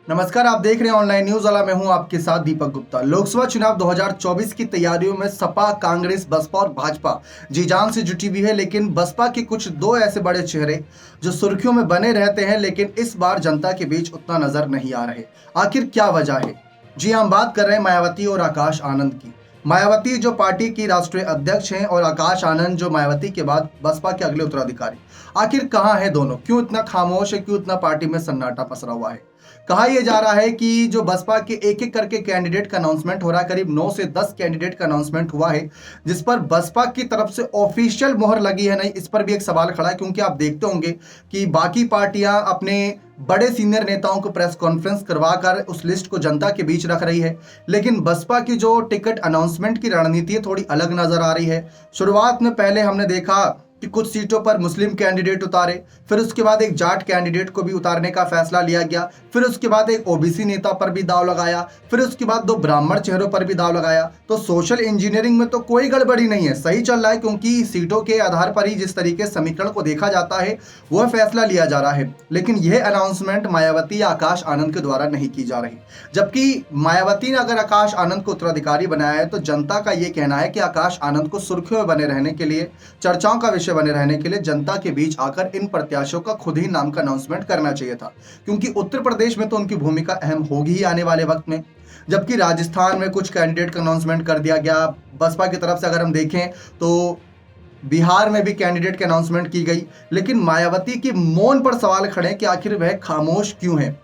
नमस्कार, आप देख रहे हैं ऑनलाइन न्यूज वाला। मैं हूं आपके साथ दीपक गुप्ता। लोकसभा चुनाव 2024 की तैयारियों में सपा, कांग्रेस, बसपा और भाजपा जी जान से जुटी हुई है। लेकिन बसपा के कुछ दो ऐसे बड़े चेहरे जो सुर्खियों में बने रहते हैं, लेकिन इस बार जनता के बीच उतना नजर नहीं आ रहे। आखिर क्या वजह है? जी, हम बात कर रहे हैं मायावती और आकाश आनंद की। मायावती जो पार्टी की राष्ट्रीय अध्यक्ष हैं और आकाश आनंद जो मायावती के बाद बसपा के अगले उत्तराधिकारी। आखिर कहाँ है दोनों? क्यों इतना खामोश है? क्यों इतना पार्टी में सन्नाटा पसरा हुआ है? कहा यह जा रहा है कि जो बसपा के एक एक करके कैंडिडेट का अनाउंसमेंट हो रहा है, करीब 9 से 10 कैंडिडेट का अनाउंसमेंट हुआ है, जिस पर बसपा की तरफ से ऑफिशियल मोहर लगी है नहीं, इस पर भी एक सवाल खड़ा है। क्योंकि आप देखते होंगे कि बाकी पार्टियां अपने बड़े सीनियर नेताओं को प्रेस कॉन्फ्रेंस करवाकर उस लिस्ट को जनता के बीच रख रही है, लेकिन बसपा की जो टिकट अनाउंसमेंट की रणनीति है थोड़ी अलग नजर आ रही है। शुरुआत में पहले हमने देखा कि कुछ सीटों पर मुस्लिम कैंडिडेट उतारे, फिर उसके बाद एक जाट कैंडिडेट को भी उतारने का फैसला लिया गया, फिर उसके बाद एक ओबीसी नेता पर भी दाव लगाया, फिर उसके बाद 2 ब्राह्मण चेहरों पर भी दाव लगाया। तो सोशल इंजीनियरिंग में तो कोई गड़बड़ी नहीं है, सही चल रहा है, क्योंकि सीटों के आधार पर ही जिस तरीके से समीकरण को देखा जाता है वह फैसला लिया जा रहा है। लेकिन यह अनाउंसमेंट मायावती या आकाश आनंद के द्वारा नहीं की जा रही। जबकि मायावती ने अगर आकाश आनंद को उत्तराधिकारी बनाया है, तो जनता का यह कहना है कि आकाश आनंद को सुर्खियों में बने रहने के लिए, चर्चाओं का विषय बने रहने के लिए जनता के बीच आकर इन प्रत्याशियों का खुद ही नाम का अनाउंसमेंट करना चाहिए था, क्योंकि उत्तर प्रदेश में तो उनकी भूमिका अहम होगी ही आने वाले वक्त में। जबकि राजस्थान में कुछ कैंडिडेट का अनाउंसमेंट कर दिया गया। बसपा की तरफ से अगर हम देखें तो बिहार में भी कैंडिडेट की अनाउंसमेंट की गई। लेकिन मायावती के मौन पर सवाल खड़े हैं कि आखिर वह खामोश क्यों है?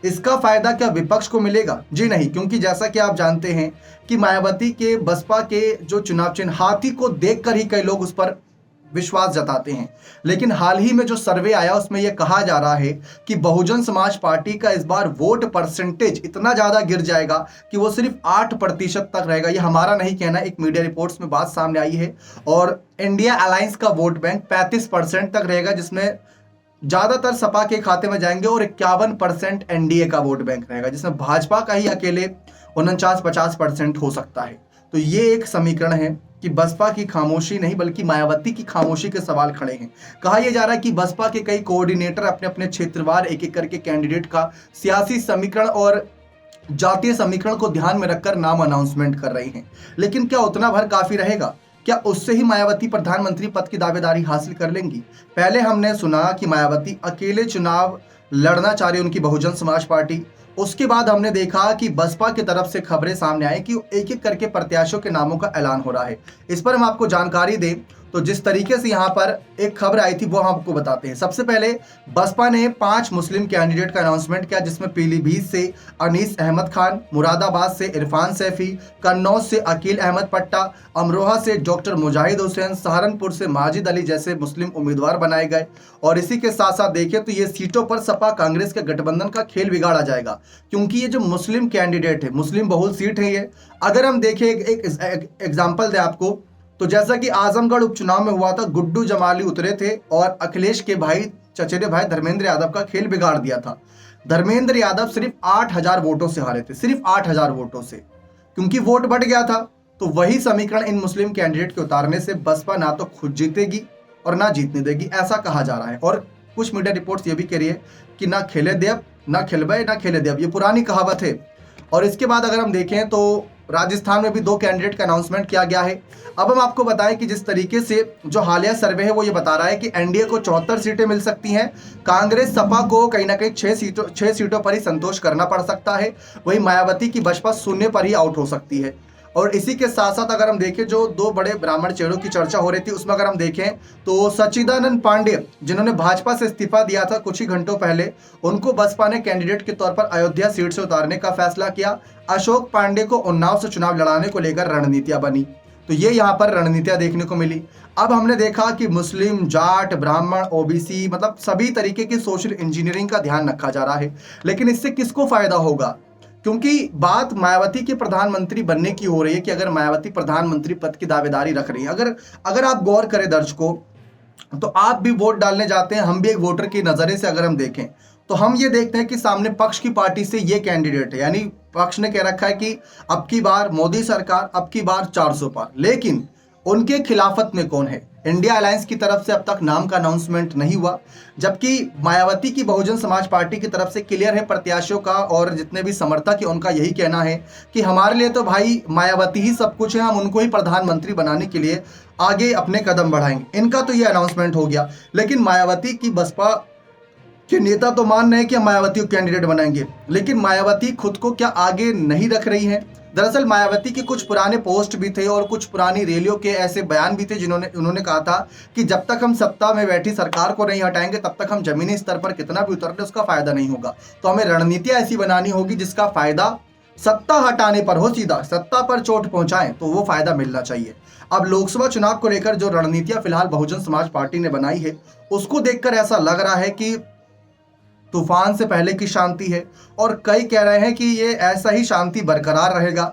इसका फायदा क्या विपक्ष को मिलेगा? जी नहीं, क्योंकि जैसा कि आप जानते हैं कि मायावती के बसपा के जो चुनाव चिन्ह हाथी को देखकर ही कई लोग उस पर विश्वास जताते हैं। लेकिन हाल ही में जो सर्वे आया उसमें यह कहा जा रहा है कि बहुजन समाज पार्टी का इस बार वोट परसेंटेज इतना ज्यादा गिर जाएगा कि वो सिर्फ 8% तक रहेगा। यह हमारा नहीं कहना, एक मीडिया रिपोर्ट्स में बात सामने आई है। और इंडिया अलायंस का वोट बैंक 35% तक रहेगा, जिसमें ज्यादातर सपा के खाते में जाएंगे, और 51% एनडीए का वोट बैंक रहेगा, जिसमें भाजपा का ही अकेले 49-50% हो सकता है। तो ये एक समीकरण है कि बसपा की खामोशी नहीं बल्कि मायावती की खामोशी के सवाल खड़े हैं। कहा यह जा रहा है कि बसपा के कई कोऑर्डिनेटर अपने अपने क्षेत्रवार एक एक करके कैंडिडेट का सियासी समीकरण और जातीय समीकरण को ध्यान में रखकर नाम अनाउंसमेंट कर रहे हैं। लेकिन क्या उतना भर काफी रहेगा? क्या उससे ही मायावती प्रधानमंत्री पद की दावेदारी हासिल कर लेंगी? पहले हमने सुना कि मायावती अकेले चुनाव लड़ना चाह रही, उनकी बहुजन समाज पार्टी। उसके बाद हमने देखा कि बसपा की तरफ से खबरें सामने आई कि एक एक करके प्रत्याशियों के नामों का ऐलान हो रहा है। इस पर हम आपको जानकारी दें तो जिस तरीके से यहाँ पर एक खबर आई थी वो हम आपको बताते हैं। सबसे पहले बसपा ने 5 मुस्लिम कैंडिडेट का अनाउंसमेंट किया, जिसमें पीलीभीत से अनीस अहमद खान, मुरादाबाद से इरफान सैफी, कन्नौज से अकील अहमद पट्टा, अमरोहा से डॉक्टर मुजाहिद हुसैन, सहारनपुर से माजिद अली जैसे मुस्लिम उम्मीदवार बनाए गए। और इसी के साथ साथ देखें तो ये सीटों पर सपा कांग्रेस के गठबंधन का खेल बिगाड़ा जाएगा, क्योंकि ये जो मुस्लिम कैंडिडेट है, मुस्लिम बहुल सीट है ये। अगर हम देखें एक एग्जाम्पल दें आपको, तो जैसा कि आजमगढ़ उपचुनाव में हुआ था, गुड्डू जमाली उतरे थे और अखिलेश के भाई, चचेरे भाई धर्मेंद्र यादव का खेल बिगाड़ दिया था। धर्मेंद्र यादव सिर्फ 8000 वोटों से हारे थे, सिर्फ 8000 वोटों से, क्योंकि वोट बढ़ गया था। तो वही समीकरण इन मुस्लिम कैंडिडेट के उतारने से बसपा ना तो खुद जीतेगी और ना जीतने देगी, ऐसा कहा जा रहा है। और कुछ मीडिया रिपोर्ट्स ये भी कह रही है कि ना खेले देव, ना खिलबे ना खेले देव, ये पुरानी कहावत है। और इसके बाद अगर हम देखें तो राजस्थान में भी 2 कैंडिडेट का अनाउंसमेंट किया गया है। अब हम आपको बताएं कि जिस तरीके से जो हालिया सर्वे है वो ये बता रहा है कि एनडीए को 74 सीटें मिल सकती हैं, कांग्रेस सपा को कहीं ना कहीं 6 सीटों पर ही संतोष करना पड़ सकता है, वहीं मायावती की बसपा शून्य पर ही आउट हो सकती है। और इसी के साथ साथ अगर हम देखें जो 2 बड़े ब्राह्मण चेहरों की चर्चा हो रही थी, उसमें अगर हम देखें तो सच्चिदानंद पांडे, जिन्होंने भाजपा से इस्तीफा दिया था कुछ ही घंटों पहले, उनको बसपा ने कैंडिडेट के तौर पर अयोध्या सीट से उतारने का फैसला किया। अशोक पांडे को उन्नाव से चुनाव लड़ाने को लेकर रणनीतियां बनी, तो ये यहाँ पर रणनीतियां देखने को मिली। अब हमने देखा कि मुस्लिम, जाट, ब्राह्मण, ओबीसी, मतलब सभी तरीके की सोशल इंजीनियरिंग का ध्यान रखा जा रहा है। लेकिन इससे किसको फायदा होगा? क्योंकि बात मायावती के प्रधानमंत्री बनने की हो रही है कि अगर मायावती प्रधानमंत्री पद की दावेदारी रख रही है, अगर आप गौर करें दर्शकों, तो आप भी वोट डालने जाते हैं, हम भी एक वोटर की नजरे से अगर हम देखें तो हम ये देखते हैं कि सामने पक्ष की पार्टी से ये कैंडिडेट है, यानी पक्ष ने कह रखा है कि अब की बार मोदी सरकार, अब की बार 400 पार। लेकिन उनके खिलाफत में कौन है? इंडिया अलायंस की तरफ से अब तक नाम का अनाउंसमेंट नहीं हुआ, जबकि मायावती की बहुजन समाज पार्टी की तरफ से क्लियर है प्रत्याशियों का और जितने भी समर्थक हैं उनका यही कहना है कि हमारे लिए तो भाई मायावती ही सब कुछ है, हम उनको ही प्रधानमंत्री बनाने के लिए आगे अपने कदम बढ़ाएंगे। इनका तो ये अनाउंसमेंट हो गया, लेकिन मायावती की बसपा के नेता तो मान रहे हैं कि हम मायावती को कैंडिडेट बनाएंगे, लेकिन मायावती खुद को क्या आगे नहीं रख रही है। दरअसल मायावती के कुछ पुराने पोस्ट भी थे और कुछ पुरानी रैलियों के ऐसे बयान भी थे जिन्होंने उन्होंने कहा था कि जब तक हम सत्ता में बैठी सरकार को नहीं हटाएंगे तब तक हम जमीनी स्तर पर कितना भी उतर ले उसका फायदा नहीं होगा। तो हमें रणनीतियां ऐसी बनानी होगी जिसका फायदा सत्ता हटाने पर हो, सीधा सत्ता पर चोट पहुंचाएं तो वो फायदा मिलना चाहिए। अब लोकसभा चुनाव को लेकर जो रणनीतियां फिलहाल बहुजन समाज पार्टी ने बनाई है उसको देखकर ऐसा लग रहा है कि तूफान से पहले की शांति है, और कई कह रहे हैं कि ये ऐसा ही शांति बरकरार रहेगा।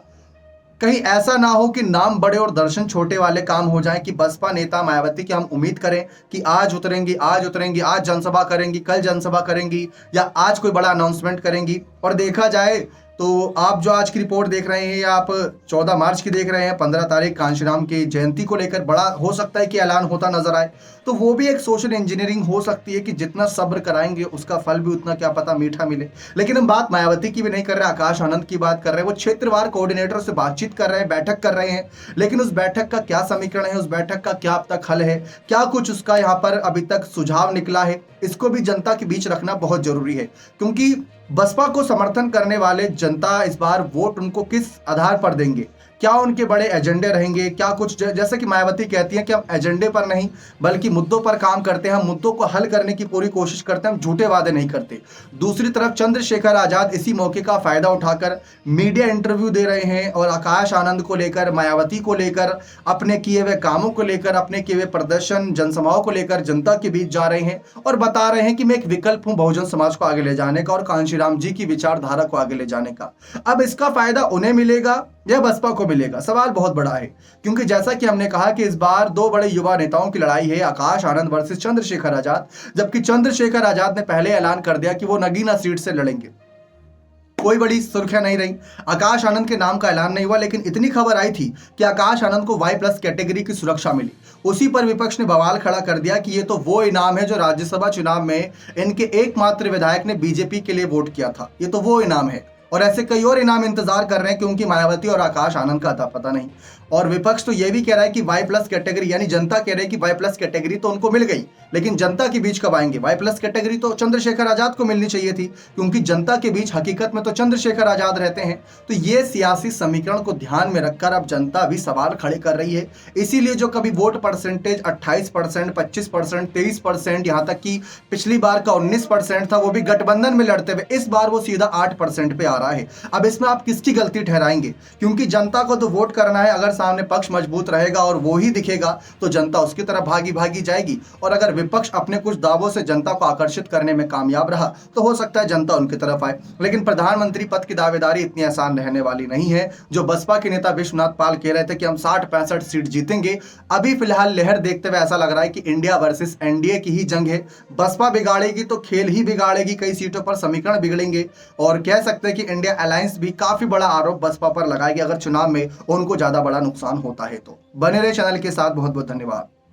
कहीं ऐसा ना हो कि नाम बड़े और दर्शन छोटे वाले काम हो जाएं कि बसपा नेता मायावती की हम उम्मीद करें कि आज उतरेंगी, आज उतरेंगी, आज जनसभा करेंगी, कल जनसभा करेंगी या आज कोई बड़ा अनाउंसमेंट करेंगी, और देखा जाए तो आप जो आज की रिपोर्ट देख रहे हैं या आप 14 मार्च की देख रहे हैं, 15 तारीख कांशीराम की जयंती को लेकर बड़ा हो सकता है कि ऐलान होता नजर आए। तो वो भी एक सोशल इंजीनियरिंग हो सकती है कि जितना सब्र कराएंगे उसका फल भी उतना क्या पता मीठा मिले। लेकिन हम बात मायावती की भी नहीं कर रहे, आकाश आनंद की बात कर रहे हैं। वो क्षेत्रवार कोऑर्डिनेटर से बातचीत कर रहे हैं, बैठक कर रहे हैं, लेकिन उस बैठक का क्या समीकरण है, उस बैठक का क्या अब तक हल है, क्या कुछ उसका यहाँ पर अभी तक सुझाव निकला है, इसको भी जनता के बीच रखना बहुत जरूरी है। क्योंकि बसपा को समर्थन करने वाले जनता इस बार वोट उनको किस आधार पर देंगे, क्या उनके बड़े एजेंडे रहेंगे, क्या कुछ जैसे कि मायावती कहती हैं कि हम एजेंडे पर नहीं बल्कि मुद्दों पर काम करते हैं, हम मुद्दों को हल करने की पूरी कोशिश करते हैं, हम झूठे वादे नहीं करते। दूसरी तरफ चंद्रशेखर आजाद इसी मौके का फायदा उठाकर मीडिया इंटरव्यू दे रहे हैं और आकाश आनंद को लेकर, मायावती को लेकर, अपने किए हुए कामों को लेकर, अपने किए हुए प्रदर्शन जनसभाओं को लेकर जनता के बीच जा रहे हैं और बता रहे हैं कि मैं एक विकल्प हूं बहुजन समाज को आगे ले जाने का और कांशीराम जी की विचारधारा को आगे ले जाने का। अब इसका फायदा उन्हें मिलेगा या बसपा को मिलेगा, सवाल बहुत बड़ा है। क्योंकि जैसा कि हमने कहा कि इस बार दो बड़े युवा नेताओं की लड़ाई है, आकाश आनंद वर्सेस चंद्रशेखर आजाद, जबकि चंद्रशेखर आजाद ने पहले ऐलान कर दिया कि वो नगीना सीट से लड़ेंगे। कोई बड़ी सुर्खियां नहीं रही, आकाश आनंद के नाम का ऐलान नहीं हुआ, लेकिन इतनी खबर आई थी कि आकाश आनंद को Y+ कैटेगरी की सुरक्षा मिली। उसी पर विपक्ष ने बवाल खड़ा कर दिया कि ये तो वो इनाम है जो राज्यसभा चुनाव में इनके एकमात्र विधायक ने बीजेपी के लिए वोट किया था, ये तो वो इनाम है। और ऐसे कई और इनाम इंतजार कर रहे हैं क्योंकि मायावती और आकाश आनंद का अता पता नहीं। और विपक्ष तो यह भी कह रहा है कि Y+ कैटेगरी, यानी जनता कह रही है कि Y+ कैटेगरी तो उनको मिल गई, लेकिन जनता के बीच कब आएंगे? Y+ कैटेगरी तो चंद्रशेखर आजाद को मिलनी चाहिए थी, क्योंकि जनता के बीच हकीकत में तो चंद्रशेखर आजाद रहते हैं। तो ये सियासी समीकरण को ध्यान में रखकर अब जनता भी सवाल खड़े कर रही है। इसीलिए जो कभी वोट परसेंटेज 28%, 25%, 23%, यहाँ तक कि पिछली बार का 19% था, वो भी गठबंधन में लड़ते हुए इस बार वो सीधा 8% पे आ रहा है। अब इसमें आप किसकी गलती ठहराएंगे? क्योंकि जनता को तो वोट करना है, अगर सामने पक्ष मजबूत रहेगा और वो ही दिखेगा तो जनता उसकी तरफ भागी भागी जाएगी। और अगर विपक्ष अपने कुछ दावों से जनता को आकर्षित करने में कामयाब रहा तो हो सकता है जनता उनकी तरफ आए। लेकिन प्रधानमंत्री पद की दावेदारी इतनी आसान रहने वाली नहीं है। जो बसपा के नेता विश्वनाथ पाल कह रहे थे कि हम 60-65 सीट जीतेंगे, अभी फिलहाल लहर देखते हुए ऐसा लग रहा है कि इंडिया वर्सेस एनडीए की ही जंग है। बसपा बिगाड़ेगी तो खेल ही बिगाड़ेगी, कई सीटों पर समीकरण बिगड़ेंगे और कह सकते हैं कि इंडिया अलायंस भी काफी बड़ा आरोप बसपा पर लगाएगी अगर चुनाव में उनको ज्यादा बड़ा नुकसान होता है तो। बने रहे चैनल के साथ, बहुत बहुत धन्यवाद।